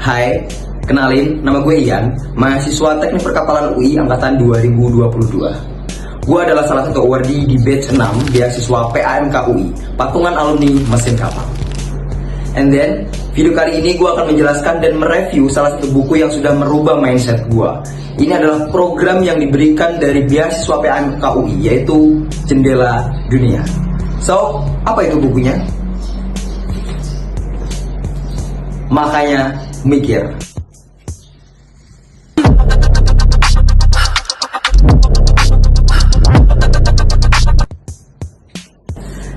Hai, kenalin, nama gue Ian, mahasiswa Teknik Perkapalan UI Angkatan 2022. Gue adalah salah satu awardee di batch 6 beasiswa PAMK UI, Patungan Alumni Mesin Kapal. And then, video kali ini gue akan menjelaskan dan mereview salah satu buku yang sudah merubah mindset gue. Ini adalah program yang diberikan dari beasiswa PAMK UI, yaitu Jendela Dunia. So, apa itu bukunya? Makanya mikir.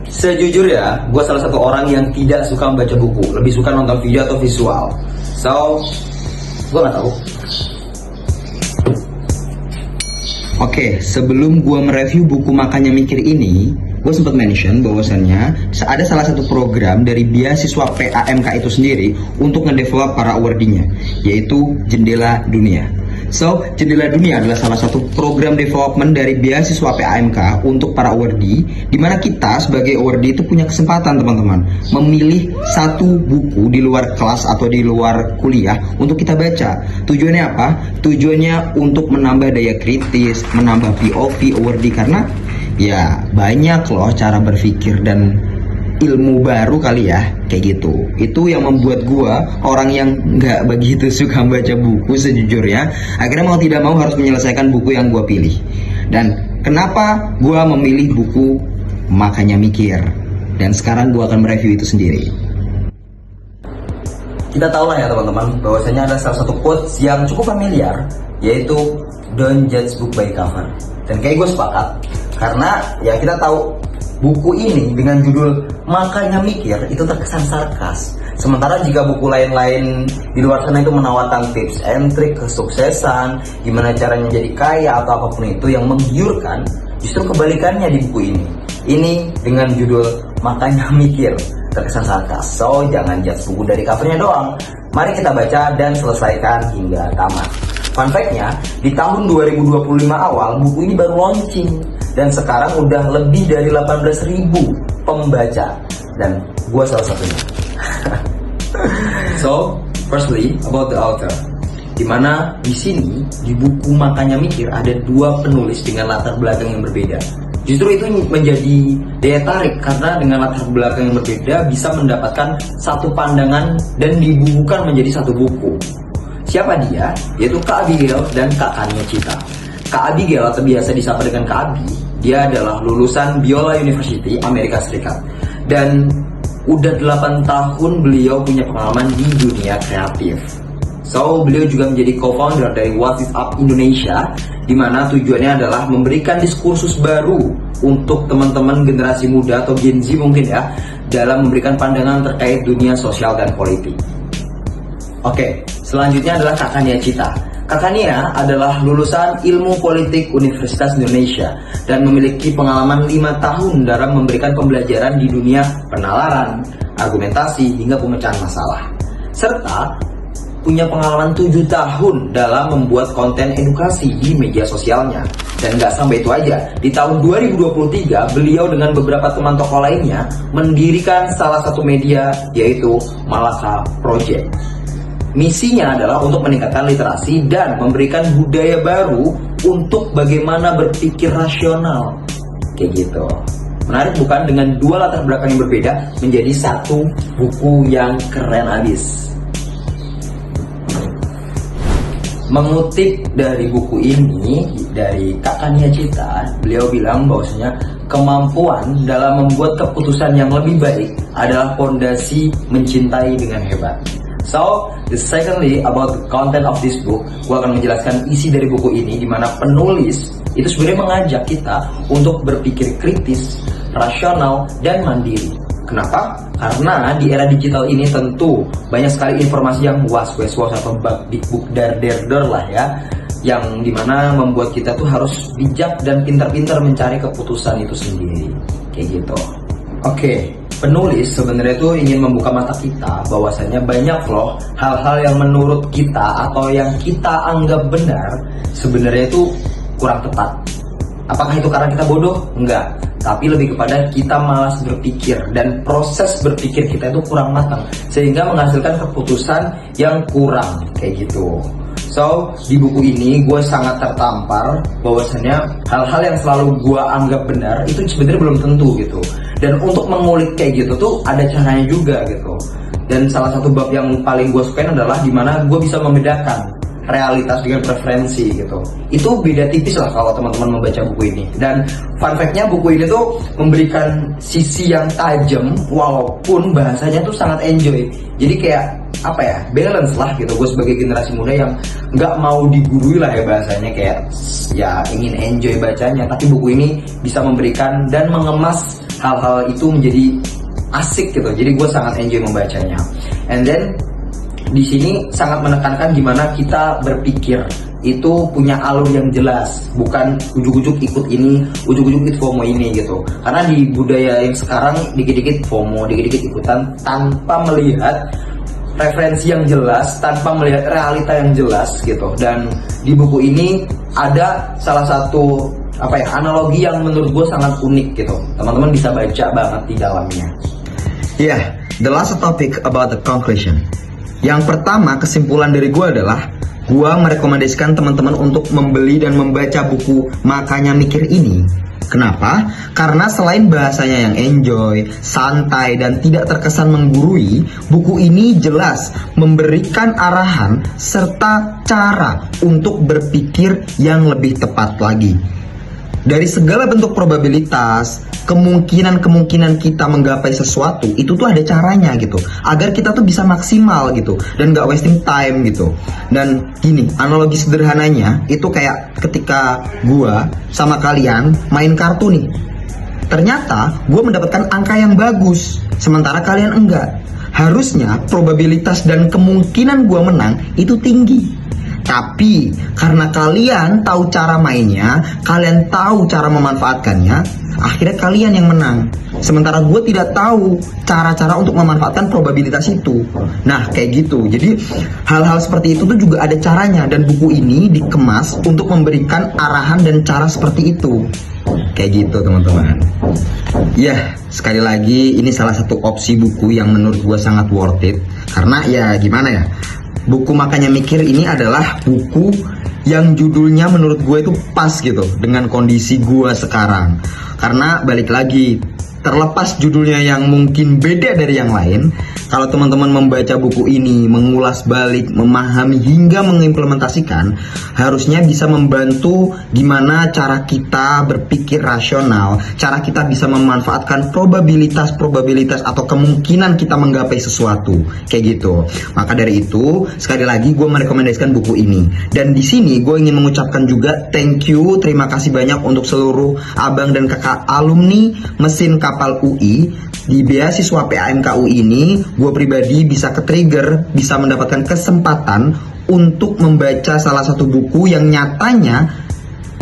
Sejujurnya, gue salah satu orang yang tidak suka membaca buku, lebih suka nonton video atau visual. So, gue nggak tahu. Oke, sebelum gue mereview buku Makanya Mikir ini, gue sempat mention bahwasannya ada salah satu program dari beasiswa PAMK itu sendiri untuk ngedevelop para awardee-nya, yaitu Jendela Dunia. So, Jendela Dunia adalah salah satu program development dari beasiswa PAMK untuk para awardee, di mana kita sebagai awardee itu punya kesempatan, teman-teman, memilih satu buku di luar kelas atau di luar kuliah untuk kita baca. Tujuannya apa? Tujuannya untuk menambah daya kritis, menambah POV awardee, karena ya banyak loh cara berpikir dan ilmu baru kali ya, kayak gitu. Itu yang membuat gua, orang yang nggak begitu suka baca buku sejujurnya, akhirnya mau tidak mau harus menyelesaikan buku yang gua pilih. Dan kenapa gua memilih buku Makanya Mikir, dan sekarang gua akan mereview itu sendiri. Kita tahu lah ya teman-teman, bahwasanya ada salah satu quotes yang cukup familiar, yaitu don't judge book by cover. Dan kayak gue sepakat, karena ya kita tahu buku ini dengan judul Makanya Mikir itu terkesan sarkas. Sementara jika buku lain-lain di luar sana itu menawarkan tips and trik kesuksesan, gimana caranya jadi kaya atau apapun itu yang menggiurkan, justru kebalikannya di buku ini. Ini dengan judul Makanya Mikir terkesan sarkas. So, jangan judge buku dari covernya doang. Mari kita baca dan selesaikan hingga tamat. Fun fact-nya, di tahun 2025 awal buku ini baru launching, dan sekarang udah lebih dari 18.000 pembaca, dan gue salah satunya. So, firstly about the author, dimana di sini di buku Makanya Mikir ada dua penulis dengan latar belakang yang berbeda. Justru itu menjadi daya tarik, karena dengan latar belakang yang berbeda bisa mendapatkan satu pandangan dan dibukukan menjadi satu buku. Siapa dia? Yaitu Kak Abigail dan Kak Kania Cita. Kak Abigail atau biasa disapa dengan Kak Abi, dia adalah lulusan Biola University, Amerika Serikat. Dan udah 8 tahun beliau punya pengalaman di dunia kreatif. So, beliau juga menjadi co-founder dari What Is Up Indonesia, di mana tujuannya adalah memberikan diskursus baru untuk teman-teman generasi muda atau Gen Z mungkin ya, dalam memberikan pandangan terkait dunia sosial dan politik. Oke, selanjutnya adalah Kak Kania Cita. Kak Kania adalah lulusan Ilmu Politik Universitas Indonesia dan memiliki pengalaman 5 tahun dalam memberikan pembelajaran di dunia penalaran, argumentasi, hingga pemecahan masalah. Serta punya pengalaman 7 tahun dalam membuat konten edukasi di media sosialnya. Dan nggak sampai itu aja, di tahun 2023 beliau dengan beberapa teman tokoh lainnya mendirikan salah satu media, yaitu Malaka Project. Misinya adalah untuk meningkatkan literasi dan memberikan budaya baru untuk bagaimana berpikir rasional. Kayak gitu. Menarik bukan, dengan dua latar belakang yang berbeda menjadi satu buku yang keren abis. Mengutip dari buku ini, dari Kak Kania Cita, beliau bilang bahwasanya kemampuan dalam membuat keputusan yang lebih baik adalah fondasi mencintai dengan hebat. So, secondly about the content of this book, gue akan menjelaskan isi dari buku ini, di mana penulis itu sebenarnya mengajak kita untuk berpikir kritis, rasional, dan mandiri. Kenapa? Karena di era digital ini tentu banyak sekali informasi yang was atau big book der lah ya, yang dimana membuat kita tuh harus bijak dan pintar-pintar mencari keputusan itu sendiri, kayak gitu. Oke. Penulis sebenarnya itu ingin membuka mata kita bahwasanya banyak loh hal-hal yang menurut kita atau yang kita anggap benar sebenarnya itu kurang tepat. Apakah itu karena kita bodoh? Enggak, tapi lebih kepada kita malas berpikir dan proses berpikir kita itu kurang matang sehingga menghasilkan keputusan yang kurang kayak gitu. So, di buku ini gue sangat tertampar bahwasannya hal-hal yang selalu gue anggap benar itu sebenarnya belum tentu gitu. Dan untuk mengulik kayak gitu tuh ada caranya juga gitu. Dan salah satu bab yang paling gue sukain adalah dimana gue bisa membedakan realitas dengan preferensi gitu. Itu beda tipis lah kalau teman-teman membaca buku ini. Dan fun fact-nya buku ini tuh memberikan sisi yang tajam walaupun bahasanya tuh sangat enjoy. Jadi kayak apa ya, balance lah gitu. Gue sebagai generasi muda yang nggak mau digurui lah ya bahasanya, kayak ya ingin enjoy bacanya. Tapi buku ini bisa memberikan dan mengemas hal-hal itu menjadi asik gitu. Jadi gue sangat enjoy membacanya. And then di sini sangat menekankan gimana kita berpikir itu punya alur yang jelas, bukan ujuk-ujuk ikut ini, ujuk-ujuk ikut FOMO ini gitu. Karena di budaya yang sekarang dikit-dikit FOMO, dikit-dikit ikutan tanpa melihat referensi yang jelas, tanpa melihat realita yang jelas gitu. Dan di buku ini ada salah satu analogi yang menurut gue sangat unik gitu. Teman-teman bisa baca banget di dalamnya. Yeah, the last topic about the conclusion. Yang pertama, kesimpulan dari gue adalah gue merekomendasikan teman-teman untuk membeli dan membaca buku Makanya Mikir ini. Kenapa? Karena selain bahasanya yang enjoy, santai, dan tidak terkesan menggurui, buku ini jelas memberikan arahan serta cara untuk berpikir yang lebih tepat lagi. Dari segala bentuk probabilitas, kemungkinan kita menggapai sesuatu, itu tuh ada caranya gitu, agar kita tuh bisa maksimal gitu, dan gak wasting time gitu. Dan gini, analogi sederhananya, itu kayak ketika gua sama kalian main kartu nih. Ternyata gua mendapatkan angka yang bagus, sementara kalian enggak. Harusnya probabilitas dan kemungkinan gua menang itu tinggi. Tapi karena kalian tahu cara mainnya, kalian tahu cara memanfaatkannya, akhirnya kalian yang menang. Sementara gue tidak tahu cara-cara untuk memanfaatkan probabilitas itu. Nah kayak gitu. Jadi hal-hal seperti itu tuh juga ada caranya. Dan buku ini dikemas untuk memberikan arahan dan cara seperti itu. Kayak gitu teman-teman. Ya, sekali lagi ini salah satu opsi buku yang menurut gue sangat worth it. Karena ya gimana ya, buku Makanya Mikir ini adalah buku yang judulnya menurut gue itu pas gitu dengan kondisi gue sekarang. Karena balik lagi, terlepas judulnya yang mungkin beda dari yang lain, kalau teman-teman membaca buku ini, mengulas balik, memahami hingga mengimplementasikan, harusnya bisa membantu gimana cara kita berpikir rasional, cara kita bisa memanfaatkan probabilitas atau kemungkinan kita menggapai sesuatu, kayak gitu. Maka dari itu, sekali lagi gue merekomendasikan buku ini. Dan di sini gue ingin mengucapkan juga thank you, terima kasih banyak untuk seluruh abang dan kakak alumni mesin kapal UI. Di beasiswa PAMK UI ini, gue pribadi bisa ke-trigger, bisa mendapatkan kesempatan untuk membaca salah satu buku yang nyatanya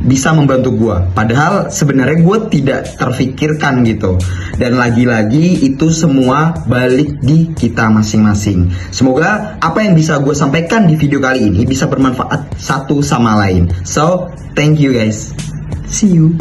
bisa membantu gue. Padahal sebenarnya gue tidak terfikirkan gitu. Dan lagi-lagi itu semua balik di kita masing-masing. Semoga apa yang bisa gue sampaikan di video kali ini bisa bermanfaat satu sama lain. So, thank you guys. See you.